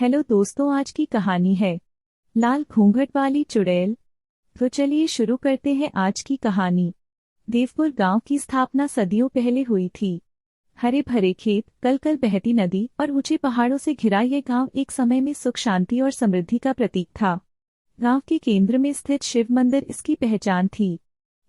Hello दोस्तों, आज की कहानी है लाल घूंघट वाली चुड़ैल। तो चलिए शुरू करते हैं आज की कहानी। देवपुर गांव की स्थापना सदियों पहले हुई थी। हरे भरे खेत, कल कल बहती नदी और ऊंचे पहाड़ों से घिरा यह गांव एक समय में सुख शांति और समृद्धि का प्रतीक था। गांव के केंद्र में स्थित शिव मंदिर इसकी पहचान थी।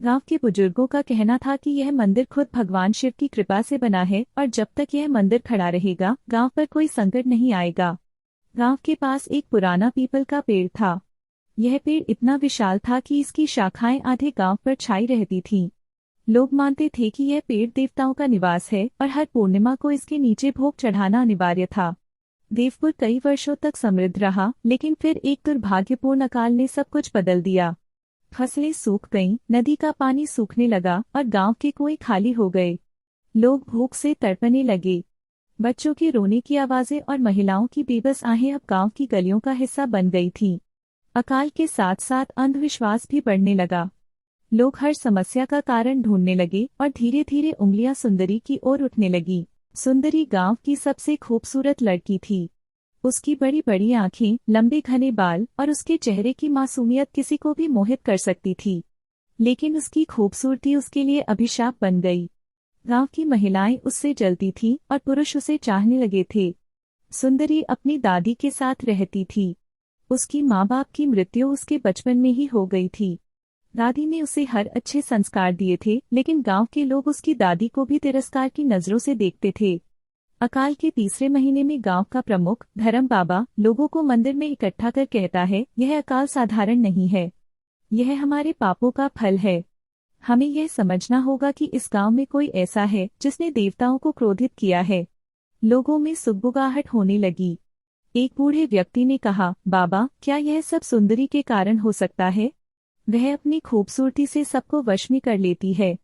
गांव के बुजुर्गों का कहना था कि यह मंदिर खुद भगवान शिव की कृपा से बना है और जब तक यह मंदिर खड़ा रहेगा गांव पर कोई संकट नहीं आएगा। गांव के पास एक पुराना पीपल का पेड़ था। यह पेड़ इतना विशाल था कि इसकी शाखाएं आधे गांव पर छाई रहती थीं। लोग मानते थे कि यह पेड़ देवताओं का निवास है और हर पूर्णिमा को इसके नीचे भोग चढ़ाना अनिवार्य था। देवपुर कई वर्षों तक समृद्ध रहा, लेकिन फिर एक दुर्भाग्यपूर्ण अकाल ने सब कुछ बदल दिया। फसलें सूख गईं, नदी का पानी सूखने लगा और गांव के कुएं खाली हो गए। लोग भूख से तड़पने लगे। बच्चों की रोने की आवाजें और महिलाओं की बेबस आहें अब गांव की गलियों का हिस्सा बन गई थीं। अकाल के साथ साथ अंधविश्वास भी बढ़ने लगा। लोग हर समस्या का कारण ढूंढने लगे और धीरे धीरे उंगलियां सुंदरी की ओर उठने लगी। सुंदरी गांव की सबसे खूबसूरत लड़की थी। उसकी बड़ी बड़ी आंखें, लंबे घने बाल और उसके चेहरे की मासूमियत किसी को भी मोहित कर सकती थी। लेकिन उसकी खूबसूरती उसके लिए अभिशाप बन गई। गांव की महिलाएं उससे जलती थीं और पुरुष उसे चाहने लगे थे। सुंदरी अपनी दादी के साथ रहती थी। उसकी माँ बाप की मृत्यु उसके बचपन में ही हो गई थी। दादी ने उसे हर अच्छे संस्कार दिए थे, लेकिन गांव के लोग उसकी दादी को भी तिरस्कार की नजरों से देखते थे। अकाल के तीसरे महीने में गांव का प्रमुख धर्म बाबा लोगों को मंदिर में इकट्ठा कर कहता है, यह अकाल साधारण नहीं है, यह हमारे पापों का फल है। हमें यह समझना होगा कि इस गांव में कोई ऐसा है जिसने देवताओं को क्रोधित किया है। लोगों में सुगबुगाहट होने लगी। एक बूढ़े व्यक्ति ने कहा, बाबा, क्या यह सब सुंदरी के कारण हो सकता है? वह अपनी खूबसूरती से सबको वश में कर लेती है।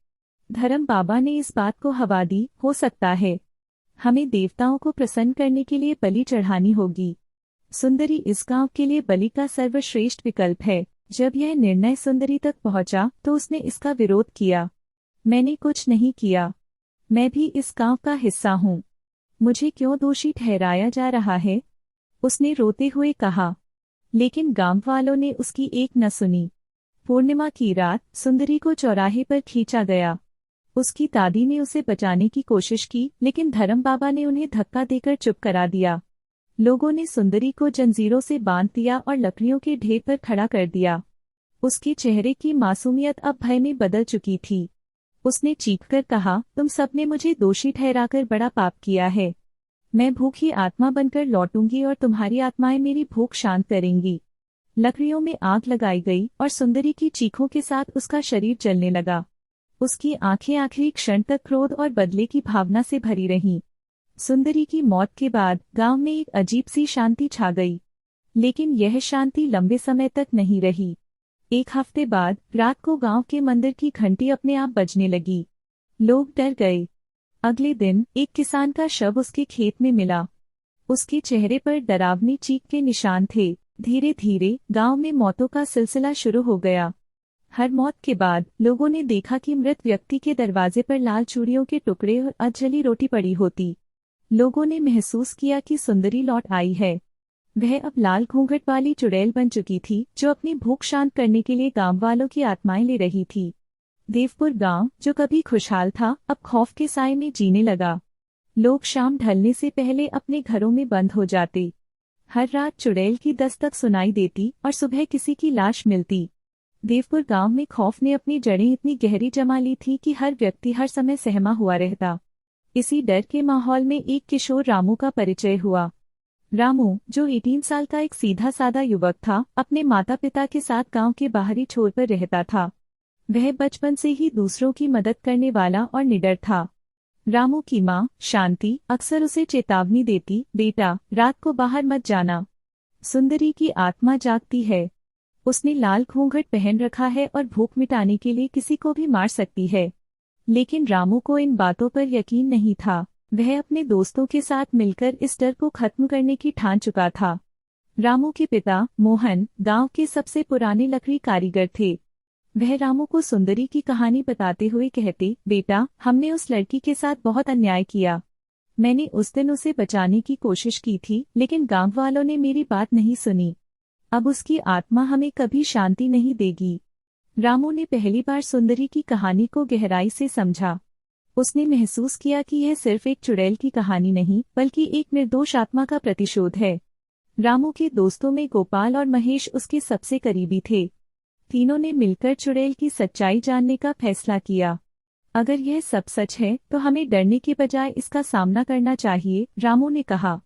धर्म बाबा ने इस बात को हवा दी, हो सकता है। हमें देवताओं को प्रसन्न करने के लिए बलि चढ़ानी होगी। सुंदरी इस गांव के लिए बलि का सर्वश्रेष्ठ विकल्प है। जब यह निर्णय सुंदरी तक पहुंचा तो उसने इसका विरोध किया। मैंने कुछ नहीं किया, मैं भी इस गांव का हिस्सा हूँ, मुझे क्यों दोषी ठहराया जा रहा है? उसने रोते हुए कहा। लेकिन गांव वालों ने उसकी एक न सुनी। पूर्णिमा की रात सुंदरी को चौराहे पर खींचा गया। उसकी दादी ने उसे बचाने की कोशिश की, लेकिन धर्म बाबा ने उन्हें धक्का देकर चुप करा दिया। लोगों ने सुंदरी को जंजीरों से बांध दिया और लकड़ियों के ढेर पर खड़ा कर दिया। उसके चेहरे की मासूमियत अब भय में बदल चुकी थी। उसने चीखकर कहा, तुम सबने मुझे दोषी ठहराकर बड़ा पाप किया है। मैं भूखी आत्मा बनकर लौटूंगी और तुम्हारी आत्माएं मेरी भूख शांत करेंगी। लकड़ियों में आग लगाई गई और सुंदरी की चीखों के साथ उसका शरीर जलने लगा। उसकी आंखें आखिरी क्षण तक क्रोध और बदले की भावना से भरी रहीं। सुंदरी की मौत के बाद गांव में एक अजीब सी शांति छा गई। लेकिन यह शांति लंबे समय तक नहीं रही। एक हफ्ते बाद रात को गांव के मंदिर की घंटी अपने आप बजने लगी। लोग डर गए। अगले दिन एक किसान का शव उसके खेत में मिला। उसके चेहरे पर डरावनी चीख के निशान थे। धीरे धीरे गांव में मौतों का सिलसिला शुरू हो गया। हर मौत के बाद लोगों ने देखा कि मृत व्यक्ति के दरवाजे पर लाल चूड़ियों के टुकड़े और अधजली रोटी पड़ी होती। लोगों ने महसूस किया कि सुंदरी लौट आई है। वह अब लाल घूंघट वाली चुड़ैल बन चुकी थी, जो अपनी भूख शांत करने के लिए गांव वालों की आत्माएं ले रही थी। देवपुर गांव, जो कभी खुशहाल था, अब खौफ के साए में जीने लगा। लोग शाम ढलने से पहले अपने घरों में बंद हो जाते। हर रात चुड़ैल की दस्तक सुनाई देती और सुबह किसी की लाश मिलती। देवपुर गांव में खौफ ने अपनी जड़ें इतनी गहरी जमा ली थी कि हर व्यक्ति हर समय सहमा हुआ रहता। इसी डर के माहौल में एक किशोर रामू का परिचय हुआ। रामू, जो 18 साल का एक सीधा सादा युवक था, अपने माता पिता के साथ गांव के बाहरी छोर पर रहता था। वह बचपन से ही दूसरों की मदद करने वाला और निडर था। रामू की माँ शांति अक्सर उसे चेतावनी देती, बेटा, रात को बाहर मत जाना, सुंदरी की आत्मा जागती है। उसने लाल घूंघट पहन रखा है और भूख मिटाने के लिए किसी को भी मार सकती है। लेकिन रामू को इन बातों पर यकीन नहीं था। वह अपने दोस्तों के साथ मिलकर इस डर को खत्म करने की ठान चुका था। रामू के पिता मोहन गांव के सबसे पुराने लकड़ी कारीगर थे। वह रामू को सुंदरी की कहानी बताते हुए कहते, बेटा, हमने उस लड़की के साथ बहुत अन्याय किया। मैंने उस दिन उसे बचाने की कोशिश की थी, लेकिन गांव वालों ने मेरी बात नहीं सुनी। अब उसकी आत्मा हमें कभी शांति नहीं देगी। रामू ने पहली बार सुंदरी की कहानी को गहराई से समझा। उसने महसूस किया कि यह सिर्फ एक चुड़ैल की कहानी नहीं, बल्कि एक निर्दोष आत्मा का प्रतिशोध है। रामू के दोस्तों में गोपाल और महेश उसके सबसे करीबी थे। तीनों ने मिलकर चुड़ैल की सच्चाई जानने का फैसला किया। अगर यह सब सच है तो हमें डरने के बजाय इसका सामना करना चाहिए, रामू ने कहा।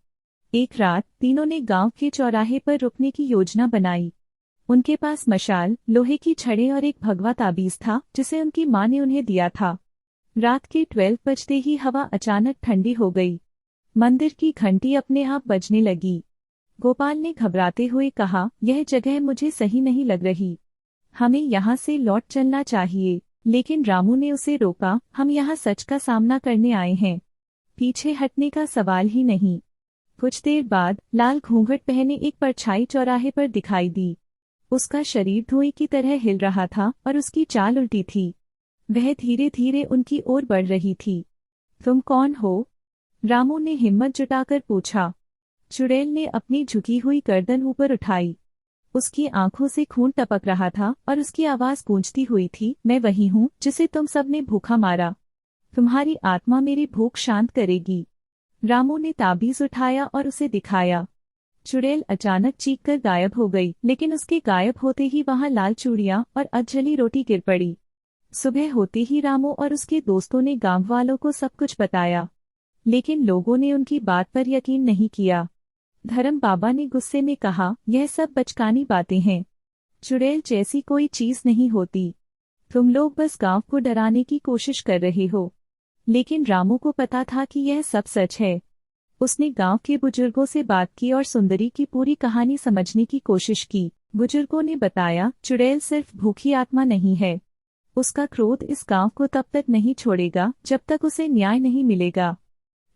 एक रात तीनों ने गांव के चौराहे पर रुकने की योजना बनाई। उनके पास मशाल, लोहे की छड़ें और एक भगवा ताबीज था जिसे उनकी मां ने उन्हें दिया था। रात के 12 बजते ही हवा अचानक ठंडी हो गई। मंदिर की घंटी अपने आप बजने लगी। गोपाल ने घबराते हुए कहा, यह जगह मुझे सही नहीं लग रही। हमें यहाँ से लौट चलना चाहिए। लेकिन रामू ने उसे रोका, हम यहाँ सच का सामना करने आए हैं, पीछे हटने का सवाल ही नहीं। कुछ देर बाद लाल घूंघट पहने एक परछाई चौराहे पर दिखाई दी। उसका शरीर धुएं की तरह हिल रहा था और उसकी चाल उल्टी थी। वह धीरे धीरे उनकी ओर बढ़ रही थी। तुम कौन हो? रामू ने हिम्मत जुटाकर पूछा। चुड़ैल ने अपनी झुकी हुई गर्दन ऊपर उठाई। उसकी आंखों से खून टपक रहा था और उसकी आवाज गूंजती हुई थी, मैं वही हूँ जिसे तुम सबने भूखा मारा। तुम्हारी आत्मा मेरी भूख शांत करेगी। रामू ने ताबीज उठाया और उसे दिखाया। चुड़ैल अचानक चीख कर गायब हो गई, लेकिन उसके गायब होते ही वहां लाल चूड़ियां और अधजली रोटी गिर पड़ी। सुबह होते ही रामू और उसके दोस्तों ने गांव वालों को सब कुछ बताया, लेकिन लोगों ने उनकी बात पर यकीन नहीं किया। धर्म बाबा ने गुस्से में कहा, यह सब बचकानी बातें हैं। चुड़ैल जैसी कोई चीज नहीं होती। तुम लोग बस गांव को डराने की कोशिश कर रहे हो। लेकिन रामू को पता था कि यह सब सच है। उसने गांव के बुजुर्गों से बात की और सुंदरी की पूरी कहानी समझने की कोशिश की। बुजुर्गों ने बताया, चुड़ैल सिर्फ भूखी आत्मा नहीं है। उसका क्रोध इस गांव को तब तक नहीं छोड़ेगा जब तक उसे न्याय नहीं मिलेगा।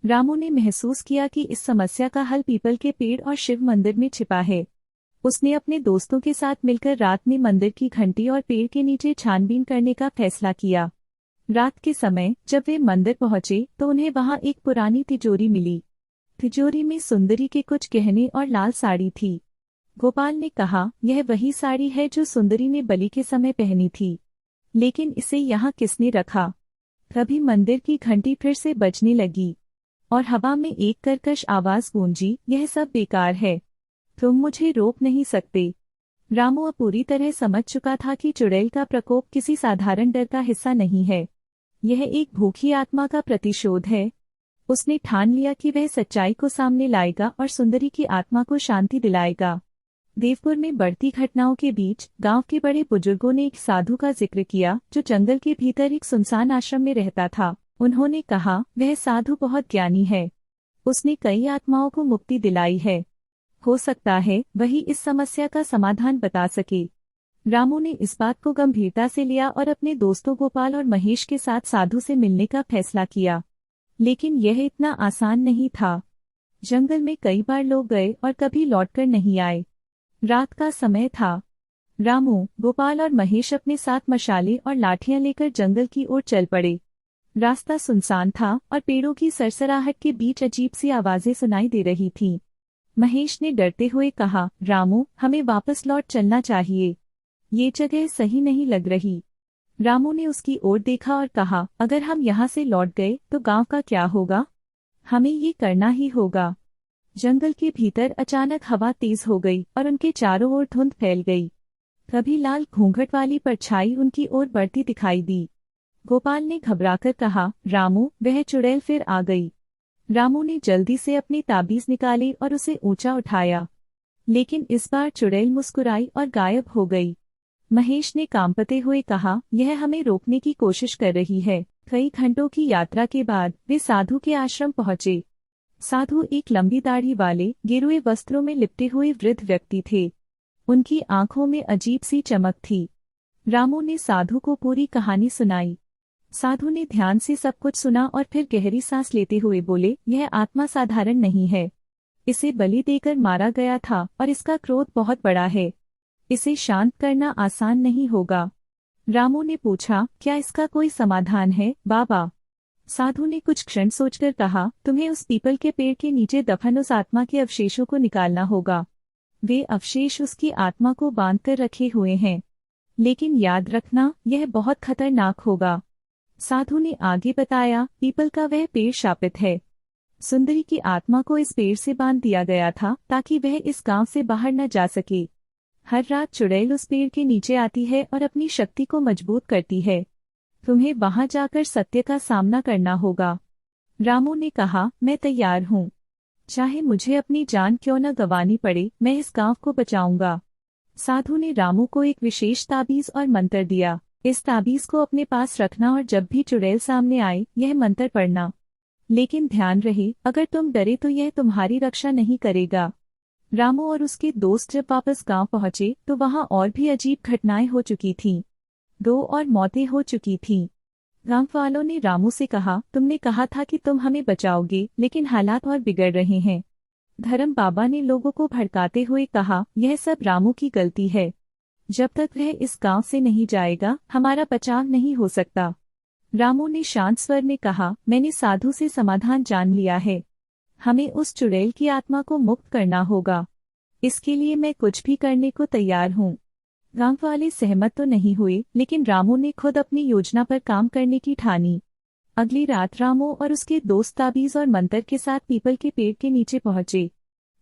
रामू ने महसूस किया कि इस समस्या का हल पीपल के पेड़ और शिव मंदिर में छिपा है। उसने अपने दोस्तों के साथ मिलकर रात में मंदिर की घंटी और पेड़ के नीचे छानबीन करने का फैसला किया। रात के समय जब वे मंदिर पहुंचे तो उन्हें वहां एक पुरानी तिजोरी मिली। तिजोरी में सुंदरी के कुछ गहने और लाल साड़ी थी। गोपाल ने कहा, यह वही साड़ी है जो सुंदरी ने बलि के समय पहनी थी। लेकिन इसे यहाँ किसने रखा? तभी मंदिर की घंटी फिर से बजने लगी और हवा में एक कर्कश आवाज गूंजी, यह सब बेकार है। तुम मुझे रोक नहीं सकते। रामू अब पूरी तरह समझ चुका था कि चुड़ैल का प्रकोप किसी साधारण डर का हिस्सा नहीं है। यह एक भूखी आत्मा का प्रतिशोध है। उसने ठान लिया कि वह सच्चाई को सामने लाएगा और सुंदरी की आत्मा को शांति दिलाएगा। देवपुर में बढ़ती घटनाओं के बीच गांव के बड़े बुजुर्गों ने एक साधु का जिक्र किया जो जंगल के भीतर एक सुनसान आश्रम में रहता था। उन्होंने कहा, वह साधु बहुत ज्ञानी है। उसने कई आत्माओं को मुक्ति दिलाई है। हो सकता है वही इस समस्या का समाधान बता सके। रामू ने इस बात को गंभीरता से लिया और अपने दोस्तों गोपाल और महेश के साथ साधु से मिलने का फैसला किया। लेकिन यह इतना आसान नहीं था। जंगल में कई बार लोग गए और कभी लौटकर नहीं आए। रात का समय था। रामू, गोपाल और महेश अपने साथ मशाले और लाठियां लेकर जंगल की ओर चल पड़े। रास्ता सुनसान था और पेड़ों की सरसराहट के बीच अजीब सी आवाजें सुनाई दे रही थीं। महेश ने डरते हुए कहा, रामू, हमें वापस लौट चलना चाहिए। ये जगह सही नहीं लग रही। रामू ने उसकी ओर देखा और कहा, अगर हम यहाँ से लौट गए तो गांव का क्या होगा? हमें ये करना ही होगा। जंगल के भीतर अचानक हवा तेज हो गई और उनके चारों ओर धुंध फैल गई। तभी लाल घूंघट वाली परछाई उनकी ओर बढ़ती दिखाई दी। गोपाल ने घबराकर कहा, रामू, वह चुड़ैल फिर आ गई। रामू ने जल्दी से अपनी ताबीज निकाली और उसे ऊंचा उठाया, लेकिन इस बार चुड़ैल मुस्कुराई और गायब हो गई। महेश ने कांपते हुए कहा, यह हमें रोकने की कोशिश कर रही है। कई घंटों की यात्रा के बाद वे साधु के आश्रम पहुंचे। साधु एक लंबी दाढ़ी वाले गेरुए वस्त्रों में लिपटे हुए वृद्ध व्यक्ति थे। उनकी आंखों में अजीब सी चमक थी। रामू ने साधु को पूरी कहानी सुनाई। साधु ने ध्यान से सब कुछ सुना और फिर गहरी सांस लेते हुए बोले, यह आत्मा साधारण नहीं है। इसे बलि देकर मारा गया था और इसका क्रोध बहुत बड़ा है। इसे शांत करना आसान नहीं होगा। रामू ने पूछा, क्या इसका कोई समाधान है, बाबा? साधु ने कुछ क्षण सोचकर कहा, तुम्हें उस पीपल के पेड़ के नीचे दफन उस आत्मा के अवशेषों को निकालना होगा। वे अवशेष उसकी आत्मा को बांधकर रखे हुए हैं, लेकिन याद रखना यह बहुत खतरनाक होगा। साधु ने आगे बताया, पीपल का वह पेड़ शापित है। सुंदरी की आत्मा को इस पेड़ से बांध दिया गया था ताकि वह इस गांव से बाहर न जा सके। हर रात चुड़ैल उस पेड़ के नीचे आती है और अपनी शक्ति को मजबूत करती है। तुम्हें वहां जाकर सत्य का सामना करना होगा। रामू ने कहा, मैं तैयार हूँ। चाहे मुझे अपनी जान क्यों न गंवानी पड़े, मैं इस गांव को बचाऊंगा। साधु ने रामू को एक विशेष ताबीज और मंत्र दिया। इस ताबीज को अपने पास रखना और जब भी चुड़ैल सामने आए यह मंत्र पढ़ना। लेकिन ध्यान रहे, अगर तुम डरे तो यह तुम्हारी रक्षा नहीं करेगा। रामू और उसके दोस्त जब वापस गांव पहुंचे तो वहां और भी अजीब घटनाएं हो चुकी थीं। 2 और मौतें हो चुकी थीं। गांव वालों ने रामू से कहा, तुमने कहा था कि तुम हमें बचाओगे, लेकिन हालात और बिगड़ रहे हैं। धर्म बाबा ने लोगों को भड़काते हुए कहा, यह सब रामू की गलती है। जब तक वह इस गांव से नहीं जाएगा हमारा बचाव नहीं हो सकता। रामू ने शांत स्वर में कहा, मैंने साधु से समाधान जान लिया है। हमें उस चुड़ैल की आत्मा को मुक्त करना होगा। इसके लिए मैं कुछ भी करने को तैयार हूँ। गांव वाले सहमत तो नहीं हुए, लेकिन रामू ने खुद अपनी योजना पर काम करने की ठानी। अगली रात रामू और उसके दोस्त ताबीज और मंत्र के साथ पीपल के पेड़ के नीचे पहुंचे।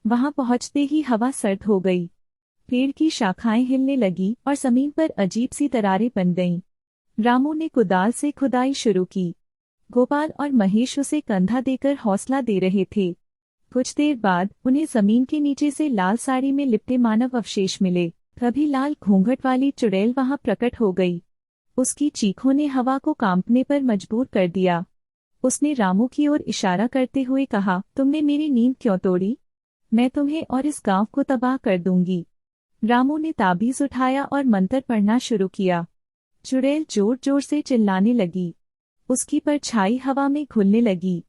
वहां पहुंचते ही हवा सर्द हो गई। पेड़ की शाखाएं हिलने लगी और जमीन पर अजीब सी दरारें बन गईं। रामू ने कुदाल से खुदाई शुरू की। गोपाल और महेश उसे कंधा देकर हौसला दे रहे थे। कुछ देर बाद उन्हें जमीन के नीचे से लाल साड़ी में लिपटे मानव अवशेष मिले। तभी लाल घूंघट वाली चुड़ैल वहां प्रकट हो गई। उसकी चीखों ने हवा को कांपने पर मजबूर कर दिया। उसने रामू की ओर इशारा करते हुए कहा, तुमने मेरी नींद क्यों तोड़ी? मैं तुम्हें और इस गांव को तबाह कर दूंगी। रामू ने ताबीज उठाया और मंत्र पढ़ना शुरू किया। चुड़ैल जोर जोर से चिल्लाने लगी। उसकी परछाई हवा में घुलने लगी,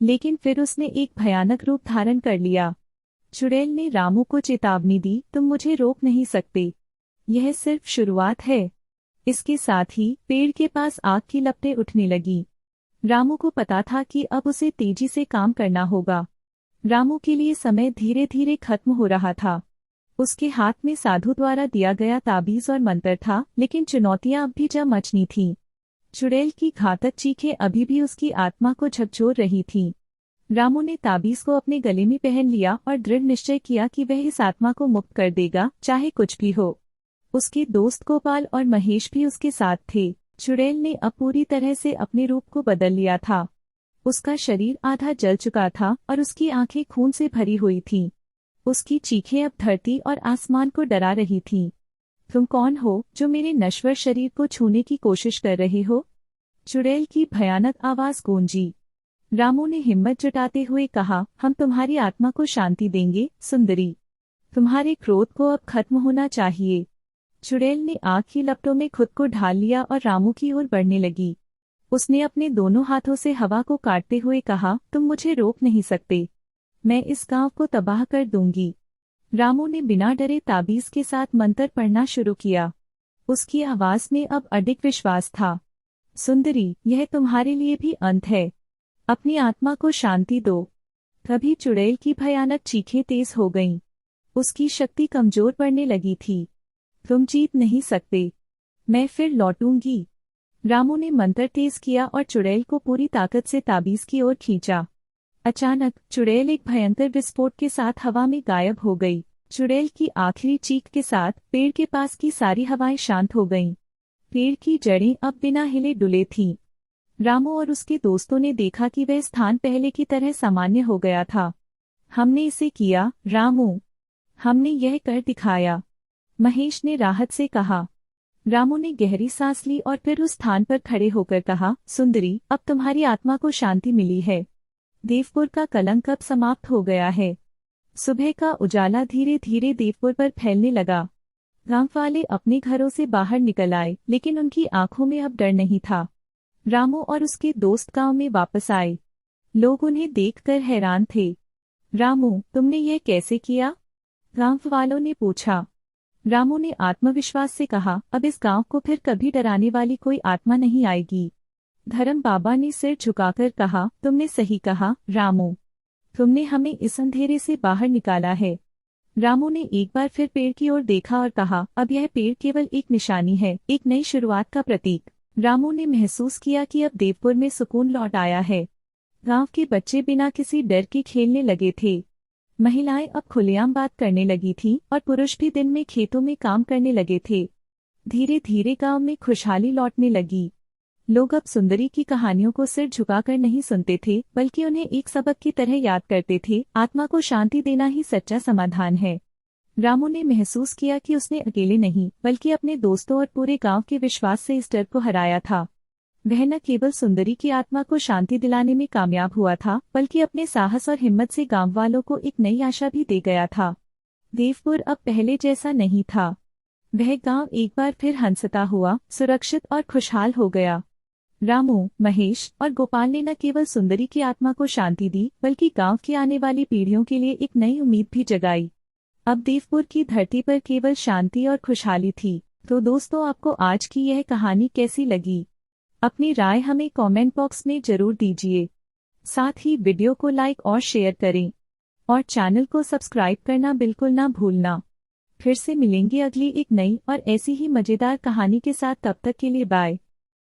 लेकिन फिर उसने एक भयानक रूप धारण कर लिया। चुड़ैल ने रामू को चेतावनी दी, तुम मुझे रोक नहीं सकते। यह सिर्फ शुरुआत है। इसके साथ ही पेड़ के पास आग की लपटें उठने लगी। रामू को पता था कि अब उसे तेजी से काम करना होगा। रामू के लिए समय धीरे धीरे खत्म हो रहा था। उसके हाथ में साधु द्वारा दिया गया ताबीज और मंत्र था, लेकिन चुनौतियां अब भी जम मचनी थीं। चुड़ैल की घातक चीखें अभी भी उसकी आत्मा को झकझोर रही थीं। रामू ने ताबीज को अपने गले में पहन लिया और दृढ़ निश्चय किया कि वह इस आत्मा को मुक्त कर देगा, चाहे कुछ भी हो। उसके दोस्त गोपाल और महेश भी उसके साथ थे। चुड़ैल ने अब पूरी तरह से अपने रूप को बदल लिया था। उसका शरीर आधा जल चुका था और उसकी आंखें खून से भरी हुई थीं। उसकी चीखें अब धरती और आसमान को डरा रही थीं। तुम कौन हो जो मेरे नश्वर शरीर को छूने की कोशिश कर रहे हो? चुड़ैल की भयानक आवाज गूंजी। रामू ने हिम्मत जुटाते हुए कहा, हम तुम्हारी आत्मा को शांति देंगे सुंदरी। तुम्हारे क्रोध को अब खत्म होना चाहिए। चुड़ैल ने आग की लपटों में खुद को ढाल लिया और रामू की ओर बढ़ने लगी। उसने अपने दोनों हाथों से हवा को काटते हुए कहा, तुम मुझे रोक नहीं सकते। मैं इस गांव को तबाह कर दूंगी। रामू ने बिना डरे ताबीज के साथ मंत्र पढ़ना शुरू किया। उसकी आवाज में अब अडिग विश्वास था। सुंदरी, यह तुम्हारे लिए भी अंत है। अपनी आत्मा को शांति दो। तभी चुड़ैल की भयानक चीखें तेज हो गईं। उसकी शक्ति कमजोर पड़ने लगी थी। तुम जीत नहीं सकते। मैं फिर लौटूंगी। रामू ने मंत्र तेज किया और चुड़ैल को पूरी ताकत से ताबीज की ओर खींचा। अचानक चुड़ैल एक भयंकर विस्फोट के साथ हवा में गायब हो गई। चुड़ैल की आखिरी चीख के साथ पेड़ के पास की सारी हवाएं शांत हो गईं। पेड़ की जड़ें अब बिना हिले डुले थीं। रामू और उसके दोस्तों ने देखा कि वह स्थान पहले की तरह सामान्य हो गया था। हमने इसे किया रामू। हमने यह कर दिखाया, महेश ने राहत से कहा। रामू ने गहरी सांस ली और फिर उस स्थान पर खड़े होकर कहा, सुंदरी, अब तुम्हारी आत्मा को शांति मिली है। देवपुर का कलंक अब समाप्त हो गया है। सुबह का उजाला धीरे धीरे देवपुर पर फैलने लगा। गांव वाले अपने घरों से बाहर निकल आए, लेकिन उनकी आंखों में अब डर नहीं था। रामू और उसके दोस्त गांव में वापस आए। लोग उन्हें देखकर हैरान थे। रामू, तुमने यह कैसे किया? गांव वालों ने पूछा। रामू ने आत्मविश्वास से कहा, अब इस गांव को फिर कभी डराने वाली कोई आत्मा नहीं आएगी। धर्म बाबा ने सिर झुकाकर कहा, तुमने सही कहा रामू, तुमने हमें इस अंधेरे से बाहर निकाला है। रामू ने एक बार फिर पेड़ की ओर देखा और कहा, अब यह पेड़ केवल एक निशानी है, एक नई शुरुआत का प्रतीक। रामू ने महसूस किया कि अब देवपुर में सुकून लौट आया है। गांव के बच्चे बिना किसी डर के खेलने लगे थे। महिलाएं अब खुलेआम बात करने लगी थीं और पुरुष भी दिन में खेतों में काम करने लगे थे। धीरे धीरे गांव में खुशहाली लौटने लगी। लोग अब सुंदरी की कहानियों को सिर झुकाकर नहीं सुनते थे, बल्कि उन्हें एक सबक की तरह याद करते थे। आत्मा को शांति देना ही सच्चा समाधान है। रामू ने महसूस किया कि उसने अकेले नहीं, बल्कि अपने दोस्तों और पूरे गांव के विश्वास से इस डर को हराया था। वह न केवल सुंदरी की आत्मा को शांति दिलाने में कामयाब हुआ था, बल्कि अपने साहस और हिम्मत से गांव वालों को एक नई आशा भी दे गया था। देवपुर अब पहले जैसा नहीं था। वह गांव एक बार फिर हंसता हुआ, सुरक्षित और खुशहाल हो गया। रामू, महेश और गोपाल ने न केवल सुंदरी की आत्मा को शांति दी, बल्कि गांव की आने वाली पीढ़ियों के लिए एक नई उम्मीद भी जगाई। अब देवपुर की धरती पर केवल शांति और खुशहाली थी। तो दोस्तों, आपको आज की यह कहानी कैसी लगी? अपनी राय हमें कमेंट बॉक्स में जरूर दीजिए। साथ ही वीडियो को लाइक और शेयर करें और चैनल को सब्सक्राइब करना बिल्कुल ना भूलना। फिर से मिलेंगे अगली एक नई और ऐसी ही मजेदार कहानी के साथ। तब तक के लिए बाय।